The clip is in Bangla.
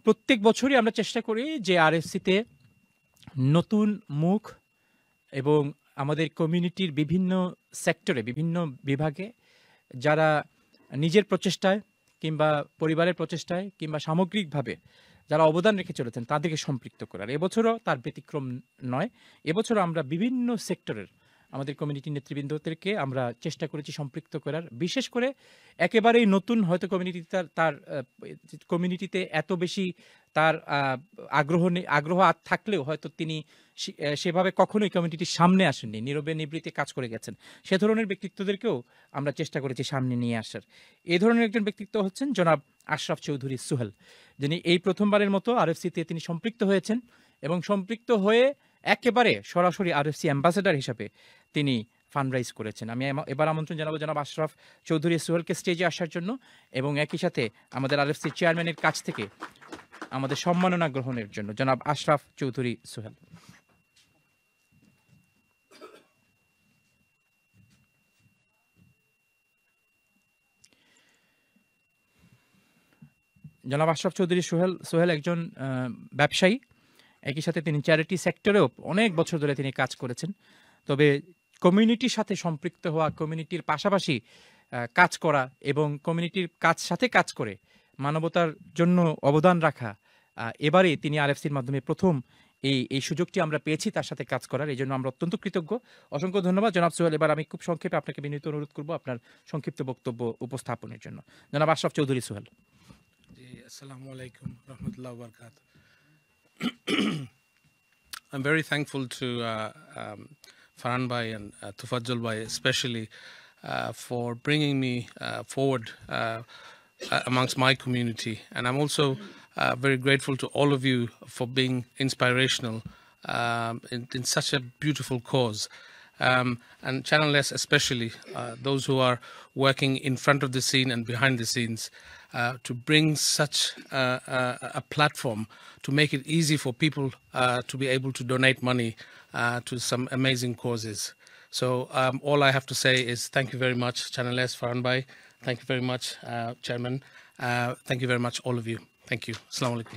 প্রত্যেক বছরই আমরা চেষ্টা করি যে আরএফসিতে নতুন মুখ এবং আমাদের কমিউনিটির বিভিন্ন সেক্টরে, বিভিন্ন বিভাগে যারা নিজের প্রচেষ্টায় কিংবা পরিবারের প্রচেষ্টায় কিংবা সামগ্রিকভাবে যারা অবদান রেখে চলেছেন তাদেরকে সম্পৃক্ত করার। এবছরও তার ব্যতিক্রম নয়। এবছরও আমরা বিভিন্ন সেক্টরের আমাদের কমিউনিটি নেতৃবৃন্দদেরকে আমরা চেষ্টা করেছি সম্পৃক্ত করার। বিশেষ করে একেবারেই নতুন হয়তো কমিউনিটি তার কমিউনিটিতে এত বেশি তার আগ্রহ থাকলেও হয়তো তিনি সেভাবে কখনোই কমিউনিটির সামনে আসেননি, নীরবে নিবৃত্তে কাজ করে গেছেন। সে ধরনের ব্যক্তিত্বদেরকেও আমরা চেষ্টা করেছি সামনে নিয়ে আসার। এই ধরনের একজন ব্যক্তিত্ব হচ্ছেন জনাব আশরাফ চৌধুরী সোহেল, যিনি এই প্রথমবারের মতো আরএফসিতে তিনি সম্পৃক্ত হয়েছেন এবং সম্পৃক্ত হয়ে একেবারে সরাসরি আরএফসি অ্যাম্বাসেডর হিসাবে তিনি ফান্ডরাইজ করেছেন। আমি এবার আমন্ত্রণ জানাবো জনাব আশরাফ চৌধুরী সোহেলকে স্টেজে আসার জন্য এবং একই সাথে আমাদের আরএফসি চেয়ারম্যানের কাছ থেকে আমাদের সম্মাননা গ্রহণের জন্য। জনাব আশরাফ চৌধুরী সোহেল। জনাব আশরাফ চৌধুরী সোহেল একজন ব্যবসায়ী, একই সাথে তিনি চ্যারিটি সেক্টরেও অনেক বছর ধরে তিনি কাজ করেছেন। তবে কমিউনিটির সাথে সম্পৃক্ত হওয়া, কমিউনিটির পাশাপাশি কাজ করা এবং কমিউনিটির সাথে কাজ করে মানবতার জন্য অবদান রাখা, এবারে তিনি আরএফসির মাধ্যমে প্রথম এই সুযোগটি আমরা পেয়েছি তার সাথে কাজ করার। এই জন্য আমরা অত্যন্ত কৃতজ্ঞ। অসংখ্য ধন্যবাদ জনাব সোহেল। এবার আমি খুব সংক্ষেপে আপনাকে বিনীত অনুরোধ করব আপনার সংক্ষিপ্ত বক্তব্য উপস্থাপনের জন্য। জনাব Ashraf Chowdhury Sohel. Assalamu alaikum rahmatullahi wa barakatuh. I'm very thankful to Farhan Bhai and Tufaddal Bhai especially for bringing me forward amongst my community, and I'm also very grateful to all of you for being inspirational in such a beautiful cause. And Channel S especially, those who are working in front of the scene and behind the scenes to bring such a platform to make it easy for people to be able to donate money to some amazing causes. So all I have to say is thank you very much, Channel S, Farhan Bhai. Thank you very much, Chairman. Thank you very much, all of you. Thank you. Assalamu alaikum.